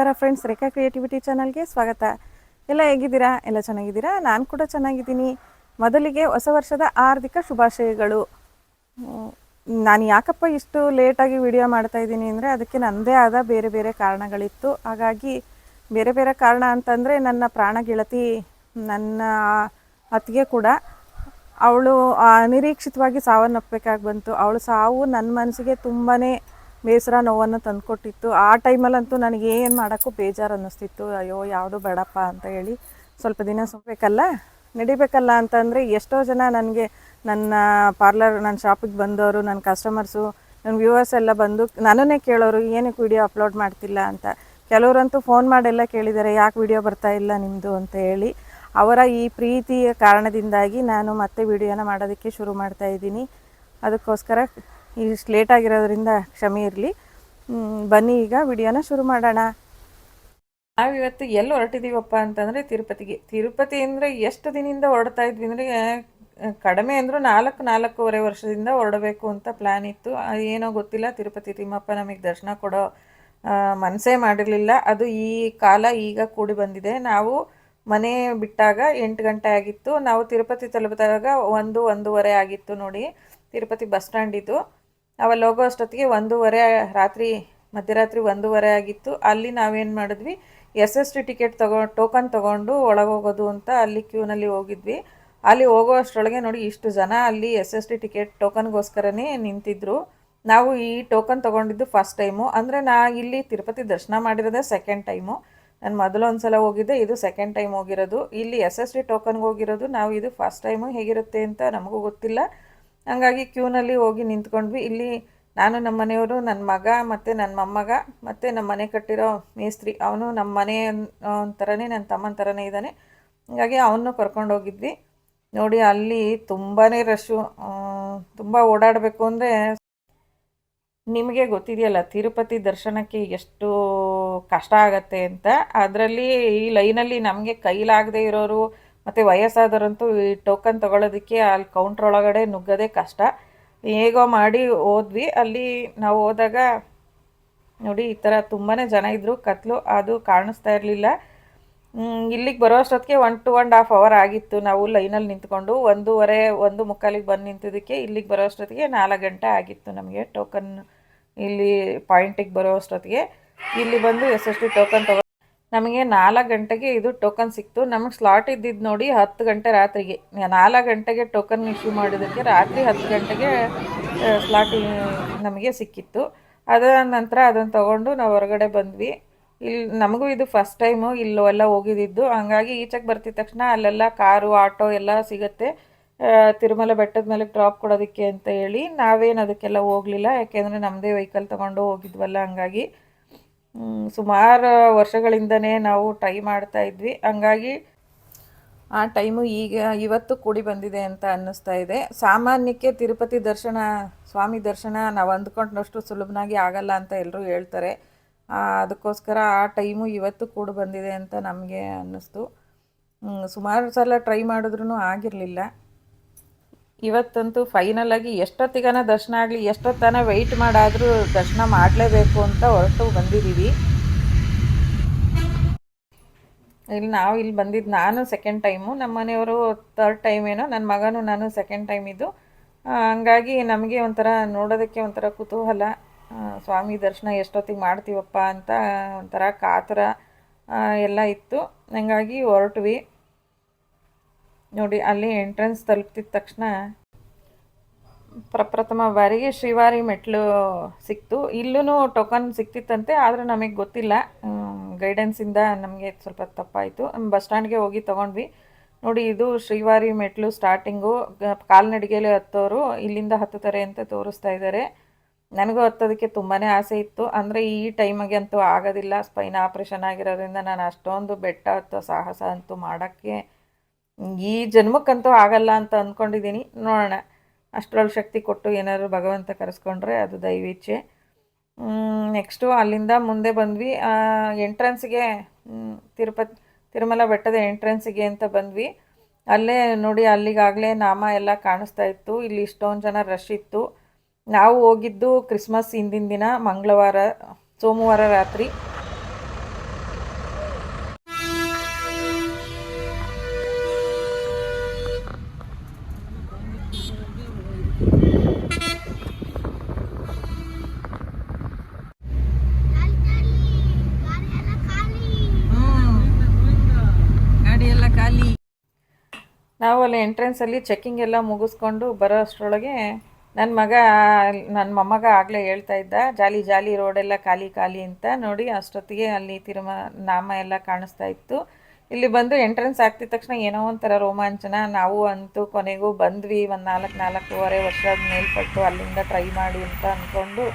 ನಮಸ್ಕಾರ ಫ್ರೆಂಡ್ಸ್, ರೇಖಾ ಕ್ರಿಯೇಟಿವಿಟಿ ಚಾನಲ್ಗೆ ಸ್ವಾಗತ. ಎಲ್ಲ ಹೇಗಿದ್ದೀರಾ? ಎಲ್ಲ ಚೆನ್ನಾಗಿದ್ದೀರಾ? ನಾನು ಕೂಡ ಚೆನ್ನಾಗಿದ್ದೀನಿ. ಮೊದಲಿಗೆ ಹೊಸ ವರ್ಷದ ಹಾರ್ದಿಕ ಶುಭಾಶಯಗಳು. ನಾನು ಯಾಕಪ್ಪ ಇಷ್ಟು ಲೇಟಾಗಿ ವಿಡಿಯೋ ಮಾಡ್ತಾಯಿದ್ದೀನಿ ಅಂದರೆ ಅದಕ್ಕೆ ನನ್ನದೇ ಆದ ಬೇರೆ ಬೇರೆ ಕಾರಣಗಳಿತ್ತು. ಹಾಗಾಗಿ ಬೇರೆ ಬೇರೆ ಕಾರಣ ಅಂತಂದರೆ ನನ್ನ ಪ್ರಾಣ ಗೆಳತಿ, ನನ್ನ ಅತ್ತಿಗೆ ಕೂಡ ಅವಳು ಅನಿರೀಕ್ಷಿತವಾಗಿ ಸಾವನ್ನಪ್ಪಬೇಕಾಗಿ ಬಂತು. ಅವಳು ಸಾವು ನನ್ನ ಮನಸ್ಸಿಗೆ ತುಂಬಾ ಬೇಸರ, ನೋವನ್ನು ತಂದುಕೊಟ್ಟಿತ್ತು. ಆ ಟೈಮಲ್ಲಂತೂ ನನಗೆ ಏನು ಮಾಡೋಕ್ಕೂ ಬೇಜಾರು ಅನ್ನಿಸ್ತಿತ್ತು. ಅಯ್ಯೋ ಯಾವುದು ಬೇಡಪ್ಪ ಅಂತ ಹೇಳಿ ಸ್ವಲ್ಪ ದಿನ ನಡಿಬೇಕಲ್ಲ ಅಂತಂದರೆ ಎಷ್ಟೋ ಜನ ನನಗೆ ನನ್ನ ನನ್ನ ಶಾಪಿಗೆ ಬಂದವರು, ನನ್ನ ಕಸ್ಟಮರ್ಸು, ನನ್ನ ವ್ಯೂವರ್ಸ್ ಎಲ್ಲ ಬಂದು ನನ್ನನ್ನೇ ಕೇಳೋರು, ಏನಕ್ಕೆ ವಿಡಿಯೋ ಅಪ್ಲೋಡ್ ಮಾಡ್ತಿಲ್ಲ ಅಂತ. ಕೆಲವರಂತೂ ಫೋನ್ ಮಾಡೆಲ್ಲ ಕೇಳಿದ್ದಾರೆ, ಯಾಕೆ ವಿಡಿಯೋ ಬರ್ತಾ ಇಲ್ಲ ನಿಮ್ಮದು ಅಂತ ಹೇಳಿ. ಅವರ ಈ ಪ್ರೀತಿಯ ಕಾರಣದಿಂದಾಗಿ ನಾನು ಮತ್ತೆ ವಿಡಿಯೋನ ಮಾಡೋದಕ್ಕೆ ಶುರು ಮಾಡ್ತಾಯಿದ್ದೀನಿ. ಅದಕ್ಕೋಸ್ಕರ ಇಷ್ಟು ಲೇಟಾಗಿರೋದ್ರಿಂದ ಕ್ಷಮೆ ಇರಲಿ. ಬನ್ನಿ ಈಗ ವಿಡಿಯೋನ ಶುರು ಮಾಡೋಣ. ನಾವಿವತ್ತು ಎಲ್ಲಿ ಹೊರಟಿದ್ದೀವಪ್ಪ ಅಂತಂದರೆ ತಿರುಪತಿ ಅಂದರೆ ಎಷ್ಟು ದಿನದಿಂದ ಹೊರಡ್ತಾ ಇದ್ವಿ ಅಂದರೆ ಕಡಿಮೆ ಅಂದರೂ 4-4.5 ವರ್ಷದಿಂದ ಹೊರಡಬೇಕು ಅಂತ ಪ್ಲ್ಯಾನ್ ಇತ್ತು. ಏನೋ ಗೊತ್ತಿಲ್ಲ, ತಿರುಪತಿ ತಿಮ್ಮಪ್ಪ ನಮಗೆ ದರ್ಶನ ಕೊಡೋ ಮನಸ್ಸೇ ಮಾಡಿರಲಿಲ್ಲ. ಅದು ಈ ಕಾಲ ಈಗ ಕೂಡಿ ಬಂದಿದೆ. ನಾವು ಮನೆ ಬಿಟ್ಟಾಗ 8 ಗಂಟೆ ಆಗಿತ್ತು. ನಾವು ತಿರುಪತಿ ತಲುಪಿದಾಗ 1-1:30 ಆಗಿತ್ತು ನೋಡಿ. ತಿರುಪತಿ ಬಸ್ ಸ್ಟ್ಯಾಂಡ್ ಇದು. ಅವಲ್ಲಿ ಹೋಗೋ ಅಷ್ಟೊತ್ತಿಗೆ 1:30 ಮಧ್ಯರಾತ್ರಿ 1:30 ಆಗಿತ್ತು. ಅಲ್ಲಿ ನಾವೇನು ಮಾಡಿದ್ವಿ, SST ಟಿಕೆಟ್ ಟೋಕನ್ ತೊಗೊಂಡು ಒಳಗೆ ಹೋಗೋದು ಅಂತ ಅಲ್ಲಿ ಕ್ಯೂನಲ್ಲಿ ಹೋಗಿದ್ವಿ. ಅಲ್ಲಿ ಹೋಗೋ ಅಷ್ಟರೊಳಗೆ ನೋಡಿ ಇಷ್ಟು ಜನ ಅಲ್ಲಿ SST ಟಿಕೆಟ್ ಟೋಕನ್ಗೋಸ್ಕರನೇ ನಿಂತಿದ್ರು. ನಾವು ಈ ಟೋಕನ್ ತೊಗೊಂಡಿದ್ದು ಫಸ್ಟ್ ಟೈಮು. ಅಂದರೆ ಇಲ್ಲಿ ತಿರುಪತಿ ದರ್ಶನ ಮಾಡಿರೋದೇ ಸೆಕೆಂಡ್ ಟೈಮು. ನಾನು ಮೊದಲು ಒಂದು ಸಲ ಹೋಗಿದ್ದೆ, ಇದು ಸೆಕೆಂಡ್ ಟೈಮ್ ಹೋಗಿರೋದು. ಇಲ್ಲಿ SST ಟೋಕನ್ಗೆ ಹೋಗಿರೋದು ನಾವು, ಇದು ಫಸ್ಟ್ ಟೈಮು. ಹೇಗಿರುತ್ತೆ ಅಂತ ನಮಗೂ ಗೊತ್ತಿಲ್ಲ. ಹಾಗಾಗಿ ಕ್ಯೂನಲ್ಲಿ ಹೋಗಿ ನಿಂತ್ಕೊಂಡ್ವಿ. ಇಲ್ಲಿ ನಾನು, ನಮ್ಮ ಮನೆಯವರು, ನನ್ನ ಮಗ ಮತ್ತು ನನ್ನ ಮೊಮ್ಮಗ ಮತ್ತು ನಮ್ಮ ಮನೆ ಕಟ್ಟಿರೋ ಮೇಸ್ತ್ರಿ, ಅವನು ನಮ್ಮ ಮನೆ ಥರನೇ, ನನ್ನ ತಮ್ಮನ ಥರನೇ ಇದ್ದಾನೆ. ಹಾಗಾಗಿ ಅವನು ಕರ್ಕೊಂಡು ಹೋಗಿದ್ವಿ. ನೋಡಿ ಅಲ್ಲಿ ತುಂಬಾ ರಶ್ಶು, ತುಂಬ ಓಡಾಡಬೇಕು. ಅಂದರೆ ನಿಮಗೆ ಗೊತ್ತಿದೆಯಲ್ಲ ತಿರುಪತಿ ದರ್ಶನಕ್ಕೆ ಎಷ್ಟು ಕಷ್ಟ ಆಗತ್ತೆ ಅಂತ. ಅದರಲ್ಲಿ ಈ ಲೈನಲ್ಲಿ ನಮಗೆ ಕೈಲಾಗದೇ ಇರೋರು ಮತ್ತು ವಯಸ್ಸಾದವರಂತೂ ಈ ಟೋಕನ್ ತೊಗೊಳೋದಕ್ಕೆ ಅಲ್ಲಿ ಕೌಂಟ್ರ್ ಒಳಗಡೆ ನುಗ್ಗೋದೇ ಕಷ್ಟ. ಹೇಗೋ ಮಾಡಿ ಹೋದ್ವಿ. ಅಲ್ಲಿ ನಾವು ಹೋದಾಗ ನೋಡಿ ಈ ಥರ ತುಂಬಾ ಜನ ಇದ್ದರು. ಕತ್ಲು ಅದು ಕಾಣಿಸ್ತಾ ಇರಲಿಲ್ಲ. ಇಲ್ಲಿಗೆ ಬರೋ ಅಷ್ಟೊತ್ತಿಗೆ 1-1.5 ಅವರ್ ಆಗಿತ್ತು. ನಾವು ಲೈನಲ್ಲಿ ನಿಂತ್ಕೊಂಡು 1:30-1:45 ಬಂದು ನಿಂತಿದ್ದಕ್ಕೆ ಇಲ್ಲಿಗೆ ಬರೋ ಅಷ್ಟೊತ್ತಿಗೆ 4 ಗಂಟೆ ಆಗಿತ್ತು ನಮಗೆ. ಟೋಕನ್ ಇಲ್ಲಿ ಪಾಯಿಂಟಿಗೆ ಬರೋ ಅಷ್ಟೊತ್ತಿಗೆ ಇಲ್ಲಿ ಬಂದು SST ಟೋಕನ್ ನಮಗೆ 4 ಗಂಟೆಗೆ ಇದು ಟೋಕನ್ ಸಿಕ್ತು. ನಮಗೆ ಸ್ಲಾಟ್ ಇದ್ದಿದ್ದು ನೋಡಿ 10 ಗಂಟೆ ರಾತ್ರಿಗೆ. 4 ಗಂಟೆಗೆ ಟೋಕನ್ ಇಶ್ಯೂ ಮಾಡಿದ್ದಕ್ಕೆ ರಾತ್ರಿ 10 ಗಂಟೆಗೆ ಸ್ಲಾಟ್ ನಮಗೆ ಸಿಕ್ಕಿತ್ತು. ಅದರ ನಂತರ ಅದನ್ನು ತೊಗೊಂಡು ನಾವು ಹೊರಗಡೆ ಬಂದ್ವಿ. ಇಲ್ಲಿ ನಮಗೂ ಇದು ಫಸ್ಟ್ ಟೈಮು ಇಲ್ಲೆಲ್ಲ ಹೋಗಿದ್ದಿದ್ದು. ಹಂಗಾಗಿ ಈಚೆಗೆ ಬರ್ತಿದ ತಕ್ಷಣ ಅಲ್ಲೆಲ್ಲ ಕಾರು, ಆಟೋ ಎಲ್ಲ ಸಿಗುತ್ತೆ ತಿರುಮಲ ಬೆಟ್ಟದ ಮೇಲೆ ಡ್ರಾಪ್ ಕೊಡೋದಕ್ಕೆ ಅಂತ ಹೇಳಿ. ನಾವೇನು ಅದಕ್ಕೆಲ್ಲ ಹೋಗಲಿಲ್ಲ, ಯಾಕೆಂದರೆ ನಮ್ಮದೇ ವೆಹಿಕಲ್ ತೊಗೊಂಡು ಹೋಗಿದ್ವಲ್ಲ. ಹಂಗಾಗಿ ಸುಮಾರು ವರ್ಷಗಳಿಂದನೇ ನಾವು ಟ್ರೈ ಮಾಡ್ತಾ ಇದ್ವಿ. ಹಂಗಾಗಿ ಆ ಟೈಮು ಇವತ್ತು ಕೂಡಿ ಬಂದಿದೆ ಅಂತ ಅನ್ನಿಸ್ತಾ ಇದೆ. ಸಾಮಾನ್ಯಕ್ಕೆ ತಿರುಪತಿ ದರ್ಶನ, ಸ್ವಾಮಿ ದರ್ಶನ ನಾವು ಅಂದ್ಕೊಂಡಷ್ಟು ಸುಲಭನಾಗಿ ಆಗಲ್ಲ ಅಂತ ಎಲ್ಲರೂ ಹೇಳ್ತಾರೆ. ಅದಕ್ಕೋಸ್ಕರ ಆ ಟೈಮು ಇವತ್ತು ಕೂಡಿ ಬಂದಿದೆ ಅಂತ ನಮಗೆ ಅನ್ನಿಸ್ತು. ಸುಮಾರು ಸಲ ಟ್ರೈ ಮಾಡಿದ್ರೂ ಆಗಿರಲಿಲ್ಲ. ಇವತ್ತಂತೂ ಫೈನಲಾಗಿ ಎಷ್ಟೊತ್ತಿಗನ ದರ್ಶನ ಆಗಲಿ, ಎಷ್ಟೊತ್ತನ ವೆಯ್ಟ್ ಮಾಡಾದರೂ ದರ್ಶನ ಮಾಡಲೇಬೇಕು ಅಂತ ಹೊರಟು ಬಂದಿದ್ದೀವಿ. ಇಲ್ಲಿ ಬಂದಿದ್ದು ನಾನು ಸೆಕೆಂಡ್ ಟೈಮು, ನಮ್ಮ ಮನೆಯವರು 3rd ಟೈಮ್ ಏನೋ, ನನ್ನ ಮಗನೂ ನಾನು ಸೆಕೆಂಡ್ ಟೈಮ್ ಇದು. ಹಂಗಾಗಿ ನಮಗೆ ಒಂಥರ ನೋಡೋದಕ್ಕೆ ಒಂಥರ ಕುತೂಹಲ, ಸ್ವಾಮಿ ದರ್ಶನ ಎಷ್ಟೊತ್ತಿಗೆ ಮಾಡ್ತೀವಪ್ಪ ಅಂತ ಒಂಥರ ಕಾತರ ಎಲ್ಲ ಇತ್ತು. ಹಂಗಾಗಿ ಹೊರಟ್ವಿ. ನೋಡಿ ಅಲ್ಲಿ ಎಂಟ್ರೆನ್ಸ್ ತಲುಪ್ತಿದ ತಕ್ಷಣ ಪ್ರಪ್ರಥಮ ಬಾರಿಗೆ ಶ್ರೀವಾರಿ ಮೆಟ್ಲು ಸಿಕ್ತು. ಇಲ್ಲೂ ಟೋಕನ್ ಸಿಕ್ತಿತ್ತಂತೆ, ಆದರೆ ನಮಗೆ ಗೊತ್ತಿಲ್ಲ. ಗೈಡೆನ್ಸಿಂದ ನಮಗೆ ಸ್ವಲ್ಪ ತಪ್ಪಾಯಿತು. ಬಸ್ ಸ್ಟ್ಯಾಂಡ್ಗೆ ಹೋಗಿ ತೊಗೊಂಡ್ವಿ. ನೋಡಿ ಇದು ಶ್ರೀವಾರಿ ಮೆಟ್ಲು ಸ್ಟಾರ್ಟಿಂಗು. ಕಾಲ್ನಡಿಗೆಯಲ್ಲಿ ಹತ್ತೋರು ಇಲ್ಲಿಂದ ಹತ್ತುತ್ತಾರೆ ಅಂತ ತೋರಿಸ್ತಾ ಇದ್ದಾರೆ. ನನಗೂ ಹತ್ತೋದಕ್ಕೆ ತುಂಬಾ ಆಸೆ ಇತ್ತು. ಅಂದರೆ ಈ ಟೈಮಿಗೆ ಅಂತೂ ಆಗೋದಿಲ್ಲ, ಸ್ಪೈನ್ ಆಪ್ರೇಷನ್ ಆಗಿರೋದ್ರಿಂದ ನಾನು ಅಷ್ಟೊಂದು ಬೆಟ್ಟ ಹತ್ತೋ ಸಾಹಸ ಅಂತೂ ಮಾಡೋಕ್ಕೆ ಈ ಜನ್ಮಕ್ಕಂತೂ ಆಗಲ್ಲ ಅಂತ ಅಂದ್ಕೊಂಡಿದ್ದೀನಿ. ನೋಡೋಣ, ಅಷ್ಟರೊಳಗೆ ಶಕ್ತಿ ಕೊಟ್ಟು ಏನಾದರೂ ಭಗವಂತ ಕರೆಸ್ಕೊಂಡ್ರೆ ಅದು ದೈವೇಚ್ಛೆ. ನೆಕ್ಸ್ಟು ಅಲ್ಲಿಂದ ಮುಂದೆ ಬಂದ್ವಿ. ಎಂಟ್ರೆನ್ಸ್ಗೆ ತಿರುಮಲ ಬೆಟ್ಟದ ಎಂಟ್ರೆನ್ಸಿಗೆ ಅಂತ ಬಂದ್ವಿ. ಅಲ್ಲೇ ನೋಡಿ ಅಲ್ಲಿಗಾಗಲೇ ನಾಮ ಎಲ್ಲ ಕಾಣಿಸ್ತಾ ಇತ್ತು. ಇಲ್ಲಿ ಇಷ್ಟೊಂದು ಜನ ರಶ್ ಇತ್ತು. ನಾವು ಹೋಗಿದ್ದು ಕ್ರಿಸ್ಮಸ್ ಹಿಂದಿನ ದಿನ, ಸೋಮವಾರ ರಾತ್ರಿ. ನಾವು ಅಲ್ಲಿ ಎಂಟ್ರೆನ್ಸಲ್ಲಿ ಚೆಕ್ಕಿಂಗ್ ಎಲ್ಲ ಮುಗಿಸ್ಕೊಂಡು ಬರೋ ಅಷ್ಟರೊಳಗೆ ನನ್ನ ಮೊಮ್ಮಗ ಆಗಲೇ ಹೇಳ್ತಾ ಇದ್ದ, ಜಾಲಿ ಜಾಲಿ ರೋಡೆಲ್ಲ ಖಾಲಿ ಖಾಲಿ ಅಂತ. ನೋಡಿ ಅಷ್ಟೊತ್ತಿಗೆ ಅಲ್ಲಿ ನಾಮ ಎಲ್ಲ ಕಾಣಿಸ್ತಾ ಇತ್ತು. ಇಲ್ಲಿ ಬಂದು ಎಂಟ್ರೆನ್ಸ್ ಆಗ್ತಿದ ತಕ್ಷಣ ಏನೋ ಒಂಥರ ರೋಮಾಂಚನ. ನಾವು ಅಂತೂ ಕೊನೆಗೂ ಬಂದ್ವಿ. ಒಂದು 4-4.5 ವರ್ಷ ಮೇಲ್ಪಟ್ಟು ಅಲ್ಲಿಂದ ಟ್ರೈ ಮಾಡಿ ಅಂತ ಅಂದ್ಕೊಂಡು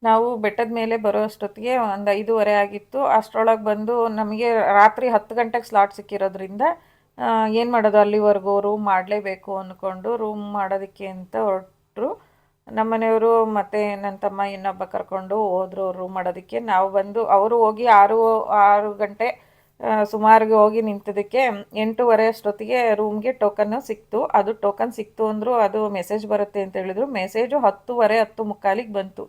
ನಾವು ಬೆಟ್ಟದ ಮೇಲೆ ಬರೋ ಅಷ್ಟೊತ್ತಿಗೆ ಒಂದು 5:30 ಆಗಿತ್ತು. ಅಷ್ಟರೊಳಗೆ ಬಂದು ನಮಗೆ ರಾತ್ರಿ 10 ಗಂಟೆಗೆ ಸ್ಲಾಟ್ ಸಿಕ್ಕಿರೋದ್ರಿಂದ ಏನು ಮಾಡೋದು, ಅಲ್ಲಿವರೆಗೂ ರೂಮ್ ಮಾಡಲೇಬೇಕು ಅಂದ್ಕೊಂಡು ರೂಮ್ ಮಾಡೋದಕ್ಕೆ ಅಂತ ಹೊರಟರು. ನಮ್ಮ ಮನೆಯವರು ಮತ್ತು ನನ್ನ ತಮ್ಮ ಇನ್ನೊಬ್ಬ ಕರ್ಕೊಂಡು ಹೋದರು ರೂಮ್ ಮಾಡೋದಕ್ಕೆ. ನಾವು ಬಂದು ಅವರು ಹೋಗಿ 6 ಗಂಟೆ ಸುಮಾರಿಗೆ ಹೋಗಿ ನಿಂತಿದ್ದಕ್ಕೆ 8:30 ಅಷ್ಟೊತ್ತಿಗೆ ರೂಮ್ಗೆ ಟೋಕನ್ನು ಸಿಕ್ತು. ಅದು ಟೋಕನ್ ಸಿಕ್ತು ಅಂದರು, ಅದು ಮೆಸೇಜ್ ಬರುತ್ತೆ ಅಂತ ಹೇಳಿದ್ರು. ಮೆಸೇಜು 10:30 10:45 ಬಂತು.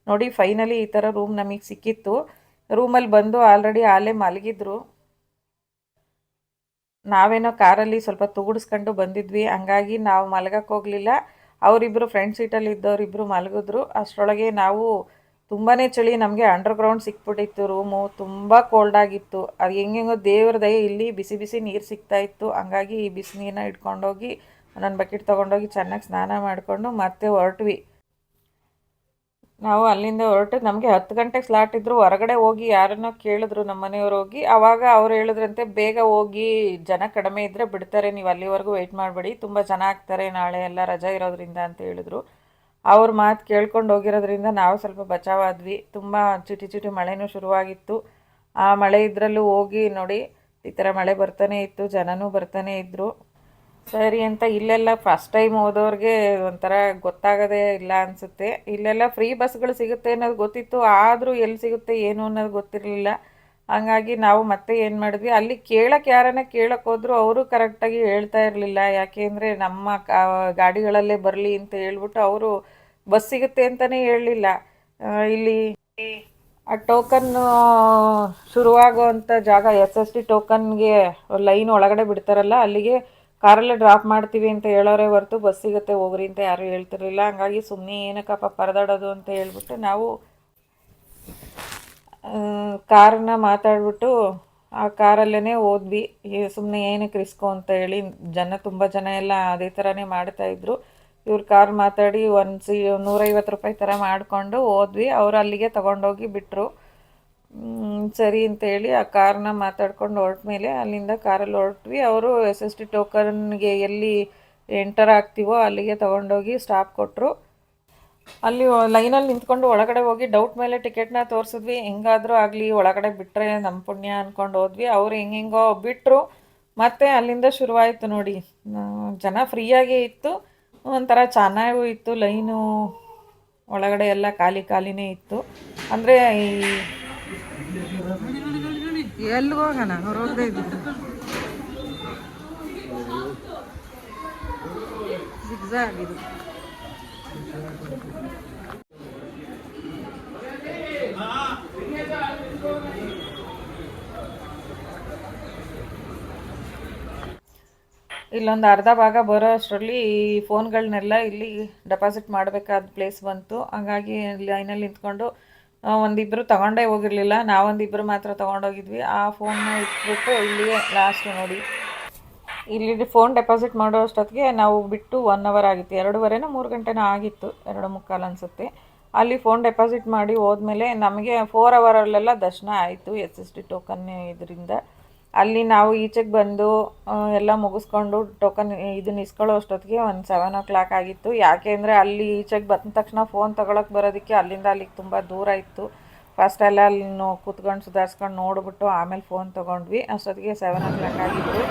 ನೋಡಿ ಫೈನಲಿ ಈ ಥರ ರೂಮ್ ನಮಗೆ ಸಿಕ್ಕಿತ್ತು. ರೂಮಲ್ಲಿ ಬಂದು ಆಲ್ರೆಡಿ ಮಲಗಿದ್ರು. ನಾವೇನೋ ಕಾರಲ್ಲಿ ಸ್ವಲ್ಪ ತೂಗಿಡಿಸ್ಕೊಂಡು ಬಂದಿದ್ವಿ, ಹಂಗಾಗಿ ನಾವು ಮಲಗಕ್ಕೆ ಹೋಗಲಿಲ್ಲ. ಅವರಿಬ್ಬರು ಫ್ರಂಟ್ ಸೀಟಲ್ಲಿ ಇದ್ದವರಿಬ್ಬರು ಮಲಗಿದ್ರು. ಅಷ್ಟರೊಳಗೆ ನಾವು ತುಂಬಾ ಚಳಿ, ನಮಗೆ ಅಂಡರ್ಗ್ರೌಂಡ್ ಸಿಕ್ಬಿಟ್ಟಿತ್ತು ರೂಮು. ತುಂಬ ಕೋಲ್ಡಾಗಿತ್ತು. ಅದು ಹೆಂಗೆಂಗೋ ದೇವ್ರ ದಯೆ ಇಲ್ಲಿ ಬಿಸಿ ಬಿಸಿ ನೀರು ಸಿಗ್ತಾಯಿತ್ತು. ಹಂಗಾಗಿ ಈ ಬಿಸಿ ನೀರನ್ನ ಇಟ್ಕೊಂಡೋಗಿ ನನ್ನ ಬಕೆಟ್ ತೊಗೊಂಡೋಗಿ ಚೆನ್ನಾಗಿ ಸ್ನಾನ ಮಾಡಿಕೊಂಡು ಮತ್ತೆ ಹೊರಟ್ವಿ. ನಾವು ಅಲ್ಲಿಂದ ಹೊರಟು ನಮಗೆ 10 ಗಂಟೆಗೆ ಸ್ಲಾಟ್ ಇದ್ದರು. ಹೊರಗಡೆ ಹೋಗಿ ಯಾರನ್ನೋ ಕೇಳಿದ್ರು ನಮ್ಮ ಮನೆಯವ್ರು ಹೋಗಿ. ಆವಾಗ ಅವ್ರು ಹೇಳಿದ್ರಂತೆ, ಬೇಗ ಹೋಗಿ, ಜನ ಕಡಿಮೆ ಇದ್ದರೆ ಬಿಡ್ತಾರೆ, ನೀವು ಅಲ್ಲಿವರೆಗೂ ವೆಯ್ಟ್ ಮಾಡಬೇಡಿ, ತುಂಬ ಜನ ಆಗ್ತಾರೆ ನಾಳೆ ಎಲ್ಲ ರಜೆ ಇರೋದ್ರಿಂದ ಅಂತ ಹೇಳಿದ್ರು. ಅವ್ರ ಮಾತು ಕೇಳ್ಕೊಂಡು ಹೋಗಿರೋದ್ರಿಂದ ನಾವು ಸ್ವಲ್ಪ ಬಚಾವಾದ್ವಿ. ತುಂಬ ಚಿಟಿ ಚಿಟಿ ಮಳೆನೂ ಶುರುವಾಗಿತ್ತು. ಆ ಮಳೆ ಇದರಲ್ಲೂ ಹೋಗಿ ನೋಡಿ ಈ ಥರ ಮಳೆ ಬರ್ತಾನೆ ಇತ್ತು, ಜನನೂ ಬರ್ತಾನೆ ಇದ್ದರು. ಸರಿ ಅಂತ ಇಲ್ಲೆಲ್ಲ ಫಸ್ಟ್ ಟೈಮ್ ಹೋದವ್ರಿಗೆ ಒಂಥರ ಗೊತ್ತಾಗೋದೇ ಇಲ್ಲ ಅನಿಸುತ್ತೆ. ಇಲ್ಲೆಲ್ಲ ಫ್ರೀ ಬಸ್ಗಳು ಸಿಗುತ್ತೆ ಅನ್ನೋದು ಗೊತ್ತಿತ್ತು, ಆದರೂ ಎಲ್ಲಿ ಸಿಗುತ್ತೆ ಏನು ಅನ್ನೋದು ಗೊತ್ತಿರಲಿಲ್ಲ. ಹಂಗಾಗಿ ನಾವು ಮತ್ತೆ ಏನು ಮಾಡಿದ್ವಿ, ಅಲ್ಲಿ ಯಾರನ್ನ ಕೇಳಕ್ಕೆ ಹೋದ್ರು ಅವರು ಕರೆಕ್ಟಾಗಿ ಹೇಳ್ತಾ ಇರಲಿಲ್ಲ. ಯಾಕೆಂದರೆ ನಮ್ಮ ಗಾಡಿಗಳಲ್ಲೇ ಬರಲಿ ಅಂತ ಹೇಳ್ಬಿಟ್ಟು ಅವರು ಬಸ್ ಸಿಗುತ್ತೆ ಅಂತಲೇ ಹೇಳಲಿಲ್ಲ. ಇಲ್ಲಿ ಆ ಟೋಕನ್ನು ಶುರುವಾಗುವಂಥ ಜಾಗ SST ಟೋಕನ್ಗೆ ಲೈನ್ ಒಳಗಡೆ ಬಿಡ್ತಾರಲ್ಲ, ಅಲ್ಲಿಗೆ ಕಾರಲ್ಲೇ ಡ್ರಾಪ್ ಮಾಡ್ತೀವಿ ಅಂತ ಹೇಳೋರೇ ಹೊರತು ಬಸ್ ಸಿಗುತ್ತೆ ಹೋಗ್ರಿ ಅಂತ ಯಾರೂ ಹೇಳ್ತಿರ್ಲಿಲ್ಲ. ಹಂಗಾಗಿ ಸುಮ್ಮನೆ ಏನಕ್ಕಪ್ಪ ಪರದಾಡೋದು ಅಂತ ಹೇಳ್ಬಿಟ್ಟು ನಾವು ಕಾರನ್ನ ಮಾತಾಡ್ಬಿಟ್ಟು ಆ ಕಾರಲ್ಲೇ ಹೋದ್ವಿ. ಸುಮ್ಮನೆ ಏನಕ್ಕೆ ರಿಸ್ಕು ಅಂತ ಹೇಳಿ. ತುಂಬ ಜನ ಎಲ್ಲ ಅದೇ ಥರನೇ ಮಾಡ್ತಾಯಿದ್ರು. ಇವ್ರ ಕಾರ್ ಮಾತಾಡಿ 150 ರೂಪಾಯಿ ಥರ ಮಾಡಿಕೊಂಡು ಹೋದ್ವಿ. ಅವರು ಅಲ್ಲಿಗೆ ತೊಗೊಂಡೋಗಿ ಬಿಟ್ಟರು. ಸರಿ ಅಂತೇಳಿ ಆ ಕಾರನ್ನ ಮಾತಾಡ್ಕೊಂಡು ಹೊರಟ್ಮೇಲೆ ಅಲ್ಲಿಂದ ಕಾರಲ್ಲಿ ಹೊರಟ್ವಿ. ಅವರು SST ಟೋಕನ್ಗೆ ಎಲ್ಲಿ ಎಂಟರ್ ಆಗ್ತೀವೋ ಅಲ್ಲಿಗೆ ತೊಗೊಂಡೋಗಿ ಸ್ಟಾಪ್ ಕೊಟ್ಟರು. ಅಲ್ಲಿ ಲೈನಲ್ಲಿ ನಿಂತ್ಕೊಂಡು ಒಳಗಡೆ ಹೋಗಿ ಡೌಟ್ ಮೇಲೆ ಟಿಕೆಟ್ನ ತೋರಿಸಿದ್ವಿ. ಹೆಂಗಾದರೂ ಆಗಲಿ ಒಳಗಡೆ ಬಿಟ್ಟರೆ ನಮ್ಮ ಪುಣ್ಯ ಅಂದ್ಕೊಂಡು ಹೋದ್ವಿ. ಅವ್ರು ಹೆಂಗೆಂಗೋ ಬಿಟ್ಟರು. ಮತ್ತು ಅಲ್ಲಿಂದ ಶುರುವಾಯಿತು ನೋಡಿ. ಜನ ಫ್ರೀಯಾಗೇ ಇತ್ತು, ಒಂಥರ ಚೆನ್ನಾಗೂ ಇತ್ತು. ಲೈನು ಒಳಗಡೆ ಎಲ್ಲ ಖಾಲಿನೇ ಇತ್ತು. ಅಂದರೆ ಎಲ್ಲಿ ಹೋಗೋಣ, ಹೊರಗಡೆ ಇದ್ದಿದ್ದು ಆಗಿದ್ದು. ಇಲ್ಲೊಂದು ಅರ್ಧ ಭಾಗ ಬರೋ ಅಷ್ಟರಲ್ಲಿ ಈ ಫೋನ್ಗಳನ್ನೆಲ್ಲ ಇಲ್ಲಿ ಡೆಪಾಸಿಟ್ ಮಾಡಬೇಕಾದ ಪ್ಲೇಸ್ ಬಂತು. ಹಂಗಾಗಿ ಲೈನಲ್ಲಿ ನಿಂತ್ಕೊಂಡು ಒಂದಿಬ್ಬರು ತೊಗೊಂಡೇ ಹೋಗಿರಲಿಲ್ಲ, ನಾವೊಂದಿಬ್ಬರು ಮಾತ್ರ ತೊಗೊಂಡೋಗಿದ್ವಿ. ಆ ಫೋನ್ನ ಇಟ್ಬಿಟ್ಟು ಇಲ್ಲಿಗೆ ಲಾಸ್ಟ್ ನೋಡಿ. ಇಲ್ಲಿ ಫೋನ್ ಡೆಪಾಸಿಟ್ ಮಾಡೋ ಅಷ್ಟೊತ್ತಿಗೆ ನಾವು ಬಿಟ್ಟು 1 ಅವರ್ ಆಗಿತ್ತು. 2:30 3 ಗಂಟೆನೂ ಆಗಿತ್ತು, 2:45 ಅನಿಸುತ್ತೆ. ಅಲ್ಲಿ ಫೋನ್ ಡೆಪಾಸಿಟ್ ಮಾಡಿ ಹೋದ್ಮೇಲೆ ನಮಗೆ 4 ಅವರಲ್ಲೆಲ್ಲ ದರ್ಶನ ಆಯಿತು SST ಟೋಕನ್ ಇದರಿಂದ. ಅಲ್ಲಿ ನಾವು ಈಚೆಗೆ ಬಂದು ಎಲ್ಲ ಮುಗಿಸ್ಕೊಂಡು ಟೋಕನ್ ಇದನ್ನ ಇಸ್ಕೊಳ್ಳೋ ಅಷ್ಟೊತ್ತಿಗೆ ಒಂದು 7 o'clock ಆಗಿತ್ತು. ಯಾಕೆಂದರೆ ಅಲ್ಲಿ ಈಚೆಗೆ ಬಂದ ತಕ್ಷಣ ಫೋನ್ ತೊಗೊಳಕ್ಕೆ ಬರೋದಕ್ಕೆ ಅಲ್ಲಿಂದ ಅಲ್ಲಿಗೆ ತುಂಬ ದೂರ ಇತ್ತು. ಫಸ್ಟೆಲ್ಲ ಅಲ್ಲಿ ಕೂತ್ಕೊಂಡು ಸುಧಾರಿಸ್ಕೊಂಡು ನೋಡಿಬಿಟ್ಟು ಆಮೇಲೆ ಫೋನ್ ತೊಗೊಂಡ್ವಿ. ಅಷ್ಟೊತ್ತಿಗೆ 7 o'clock ಆಗಿತ್ತು.